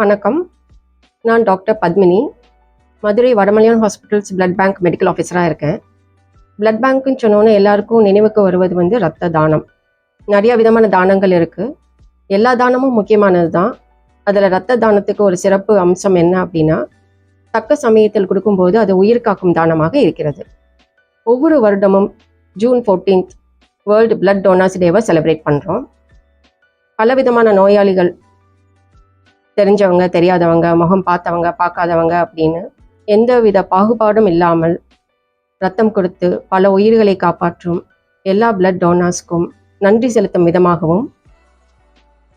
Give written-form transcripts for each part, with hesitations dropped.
வணக்கம். நான் doctor Padmini. Madurai Vadamalayan hospitals blood bank medical ஆஃபீஸராக இருக்கேன். பிளட் பேங்க்குன்னு சொன்னோன்னே எல்லாருக்கும் நினைவுக்கு வருவது வந்து ரத்த தானம். நிறைய விதமான தானங்கள் இருக்குது. எல்லா தானமும் முக்கியமானது தான். அதில் ரத்த தானத்துக்கு ஒரு சிறப்பு அம்சம் என்ன அப்படின்னா, தக்க சமயத்தில் கொடுக்கும்போது அது உயிர் காக்கும் தானமாக இருக்கிறது. ஒவ்வொரு வருடமும் June 14th world blood donors டேவை செலிப்ரேட் பண்ணுறோம். பலவிதமான நோயாளிகள், தெரிஞ்சவங்க தெரியாதவங்க, முகம் பார்த்தவங்க பார்க்காதவங்க அப்படின்னு எந்தவித பாகுபாடும் இல்லாமல் ரத்தம் கொடுத்து பல உயிர்களை காப்பாற்றும் எல்லா பிளட் டோனர்ஸ்க்கும் நன்றி செலுத்தும் விதமாகவும்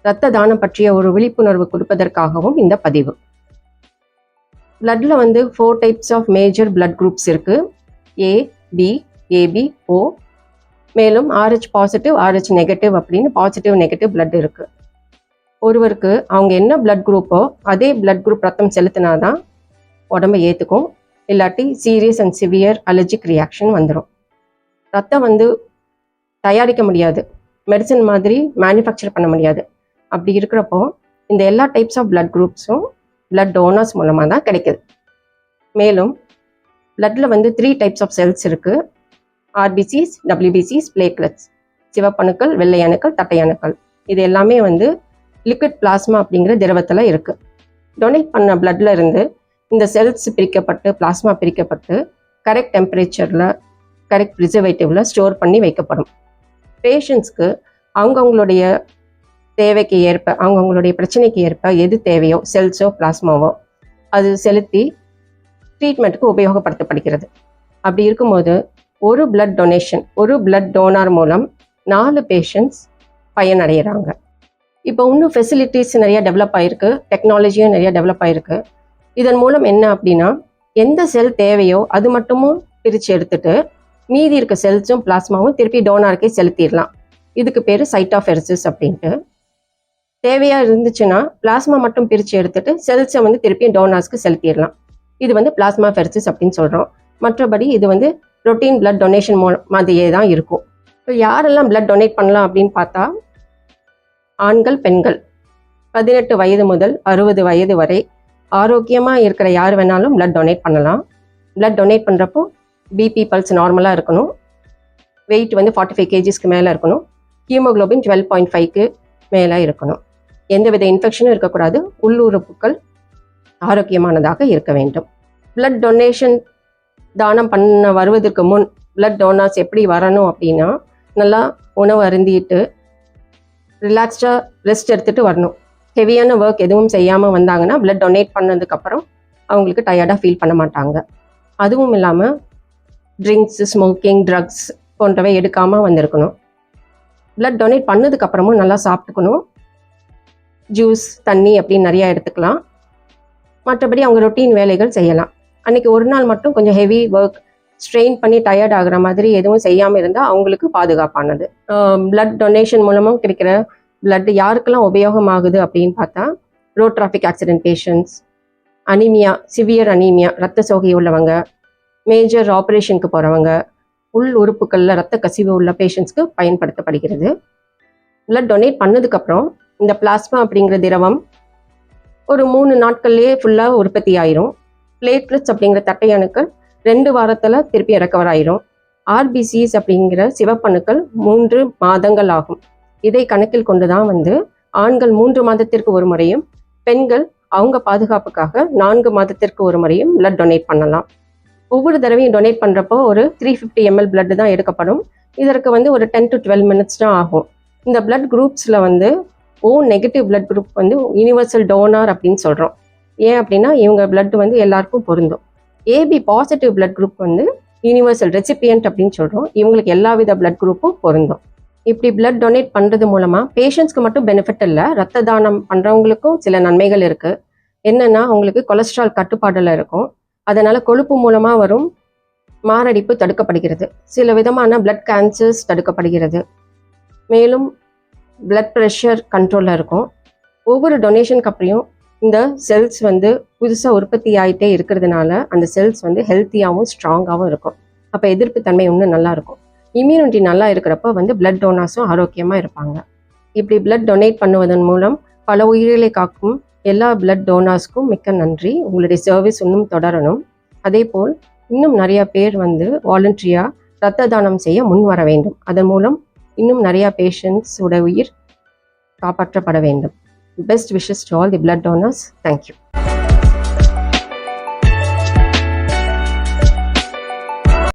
இரத்த தானம் பற்றிய ஒரு விழிப்புணர்வு கொடுப்பதற்காகவும் இந்த பதிவு. பிளட்ல வந்து 4 types of major blood groups இருக்கு. A, B, AB, O. மேலும் RH பாசிட்டிவ், RH நெகட்டிவ் அப்படின்னு பாசிட்டிவ் நெகட்டிவ் பிளட் இருக்கு. ஒருவருக்கு அவங்க என்ன பிளட் குரூப்போ அதே பிளட் குரூப் ரத்தம் செலுத்தினாதான் உடம்பை ஏற்றுக்கும். இல்லாட்டி serious and severe allergic reaction வந்துடும். ரத்தம் வந்து தயாரிக்க முடியாது, மெடிசன் மாதிரி மேனுஃபேக்சர் பண்ண முடியாது. அப்படி இருக்கிறப்போ இந்த எல்லா டைப்ஸ் ஆஃப் பிளட் குரூப்ஸும் பிளட் டோனர்ஸ் மூலமாக தான் கிடைக்குது. மேலும் பிளட்ல வந்து 3 டைப்ஸ் ஆஃப் செல்ஸ் இருக்குது. ஆர்பிசிஸ், டபிள்யூபிசிஸ், பிளேட்லெட்ஸ், சிவப்பணுக்கள், வெள்ளை அணுக்கள், தட்டை அணுக்கள். இது எல்லாமே வந்து லிக்விட் பிளாஸ்மா அப்படிங்கிற திரவத்தில் இருக்குது. டொனேட் பண்ண பிளட்ல இருந்து இந்த செல்ஸ் பிரிக்கப்பட்டு, பிளாஸ்மா பிரிக்கப்பட்டு கரெக்ட் டெம்பரேச்சரில், கரெக்ட் ப்ரிசர்வேட்டிவில் ஸ்டோர் பண்ணி வைக்கப்படும். பேஷண்ட்ஸ்க்கு அவங்கவுங்களுடைய தேவைக்கு ஏற்ப, அவங்கவுங்களுடைய பிரச்சனைக்கு ஏற்ப எது தேவையோ, செல்ஸோ பிளாஸ்மாவோ, அது செலுத்தி ட்ரீட்மெண்ட்டுக்கு உபயோகப்படுத்தப்படுகிறது. அப்படி இருக்கும்போது ஒரு பிளட் டொனேஷன், ஒரு பிளட் டோனார் மூலம் 4 பேஷண்ட்ஸ் பயனடைகிறாங்க. இப்போ இன்னும் ஃபெசிலிட்டிஸ் நிறைய டெவலப் ஆகிருக்கு, டெக்னாலஜியும் நிறைய டெவலப் ஆகிருக்கு. இதன் மூலம் என்ன அப்படின்னா, எந்த செல் தேவையோ அது மட்டுமும் பிரித்து எடுத்துட்டு மீதி இருக்க செல்ஸும் பிளாஸ்மாவும் திருப்பி டோனாருக்கே செலுத்திடலாம். இதுக்கு பேர் சைட் ஆஃப் எரிசிஸ் அப்படின்ட்டு. தேவையாக இருந்துச்சுன்னா பிளாஸ்மா மட்டும் பிரித்து எடுத்துட்டு செல்ஸை வந்து திருப்பி டோனார்ஸ்க்கு செலுத்திடலாம். இது வந்து பிளாஸ்மா ஃபெரிசிஸ் அப்படின்னு சொல்கிறோம். மற்றபடி இது வந்து ரொட்டீன் பிளட் டொனேஷன் மாதிரியே தான் இருக்கும். இப்போ யாரெல்லாம் பிளட் டொனேட் பண்ணலாம் அப்படின்னு பார்த்தா, ஆண்கள், பெண்கள் 18 வயது முதல் 60 வயது வரை ஆரோக்கியமாக இருக்கிற யார் வேணாலும் பிளட் டொனேட் பண்ணலாம். பிளட் டொனேட் பண்ணுறப்போ பிபி பல்ஸ் நார்மலாக இருக்கணும். வெயிட் வந்து 45 kgsக்கு மேலே இருக்கணும். ஹீமோக்ளோபின் 12.5க்கு மேலே இருக்கணும். எந்தவித இன்ஃபெக்ஷனும் இருக்கக்கூடாது. உள்ளுறுப்புகள் ஆரோக்கியமானதாக இருக்க வேண்டும். பிளட் டொனேஷன் தானம் பண்ண வருவதற்கு முன் பிளட் டோனர்ஸ் எப்படி வரணும் அப்படின்னா, நல்லா உணவு அருந்திட்டு ரிலாக்ஸ்டாக ரெஸ்ட் எடுத்துகிட்டு வரணும். ஹெவியான ஒர்க் எதுவும் செய்யாமல் வந்தாங்கன்னா பிளட் டொனேட் பண்ணதுக்கப்புறம் அவங்களுக்கு டயர்டாக ஃபீல் பண்ண மாட்டாங்க. அதுவும் இல்லாமல் ட்ரிங்க்ஸு, ஸ்மோக்கிங், ட்ரக்ஸ் போன்றவை எடுக்காமல் வந்திருக்கணும். பிளட் டொனேட் பண்ணதுக்கப்புறமும் நல்லா சாப்பிட்டுக்கணும். ஜூஸ், தண்ணி அப்படின்னு நிறையா எடுத்துக்கலாம். மற்றபடி அவங்க ரொட்டீன் வேலைகள் செய்யலாம். அன்றைக்கி ஒரு நாள் மட்டும் கொஞ்சம் ஹெவி ஒர்க், ஸ்ட்ரெயின் பண்ணி டயர்ட் ஆகிற மாதிரி எதுவும் செய்யாமல் இருந்தால் அவங்களுக்கு பாதுகாப்பானது. பிளட் டொனேஷன் மூலமாக கிடைக்கிற பிளட் யாருக்கெல்லாம் உபயோகமாகுது அப்படின்னு பார்த்தா, road traffic accident patients, anaemia, severe anaemia, ரத்த சோகை உள்ளவங்க, மேஜர் ஆப்ரேஷனுக்கு போகிறவங்க, உள் உறுப்புகளில் ரத்த கசிவு உள்ள பேஷண்ட்ஸ்க்கு பயன்படுத்தப்படுகிறது. பிளட் டொனேட் பண்ணதுக்கப்புறம் இந்த பிளாஸ்மா அப்படிங்கிற திரவம் ஒரு 3 நாட்கள்லேயே ஃபுல்லாக உற்பத்தி ஆயிரும். பிளேட்லெட்ஸ் அப்படிங்கிற தட்டை அணுக்கள் 2 வாரத்தில் திருப்பி ரெக்கவர் ஆயிரும். ஆர்பிசிஸ் அப்படிங்கிற சிவப்பணுக்கள் 3 மாதங்கள் ஆகும். இதை கணக்கில் கொண்டு தான் வந்து ஆண்கள் 3 மாதத்திற்கு ஒரு முறையும், பெண்கள் அவங்க பாதுகாப்புக்காக 4 மாதத்திற்கு ஒரு முறையும் பிளட் டொனேட் பண்ணலாம். ஒவ்வொரு தடவையும் டொனேட் பண்ணுறப்போ ஒரு 350 ml பிளட் தான் எடுக்கப்படும். இதற்கு வந்து ஒரு 10 to 12 minutes தான் ஆகும். இந்த பிளட் குரூப்ஸில் வந்து O நெகட்டிவ் பிளட் குரூப் வந்து யூனிவர்சல் டோனார் அப்படின்னு சொல்கிறோம். ஏன் அப்படின்னா இவங்க பிளட் வந்து எல்லாருக்கும் பொருந்தும். ஏபி பாசிட்டிவ் பிளட் குரூப் வந்து யூனிவர்சல் ரெசிபியன்ட் அப்படின்னு சொல்கிறோம். இவங்களுக்கு எல்லா வித பிளட் குரூப்பும் பொருந்தும். இப்படி பிளட் டொனேட் பண்ணுறது மூலமாக பேஷண்ட்ஸ்க்கு மட்டும் பெனிஃபிட் இல்லை, ரத்த தானம் பண்ணுறவங்களுக்கும் சில நன்மைகள் இருக்குது. என்னென்னா, அவங்களுக்கு கொலஸ்ட்ரால் கட்டுப்பாடில் இருக்கும். அதனால் கொழுப்பு மூலமாக வரும் மாரடைப்பு தடுக்கப்படுகிறது. சில விதமான பிளட் கேன்சர்ஸ் தடுக்கப்படுகிறது. மேலும் பிளட் ப்ரெஷர் கண்ட்ரோலில் இருக்கும். ஒவ்வொரு டொனேஷனுக்கு அப்புறம் இந்த செல்ஸ் வந்து புதுசாக உற்பத்தி ஆகிட்டே இருக்கிறதுனால அந்த செல்ஸ் வந்து ஹெல்த்தியாகவும் ஸ்ட்ராங்காகவும் இருக்கும். அப்போ எதிர்ப்பு தன்மை இன்னும் நல்லா இருக்கும். இம்யூனிட்டி நல்லா இருக்கிறப்ப வந்து பிளட் டோனர்ஸும் ஆரோக்கியமாக இருப்பாங்க. இப்படி பிளட் டொனேட் பண்ணுவதன் மூலம் பல உயிர்களை காக்கும் எல்லா பிளட் டோனார்ஸ்க்கும் மிக்க நன்றி. உங்களுடைய சர்வீஸ் இன்னும் தொடரணும். அதேபோல் இன்னும் நிறைய பேர் வந்து வாலண்டரியாக இரத்த தானம் செய்ய முன் வர வேண்டும். அதன் மூலம் இன்னும் நிறையா பேஷண்ட்ஸோட உயிர் காப்பாற்றப்பட வேண்டும். Best wishes to all the blood donors. Thank you.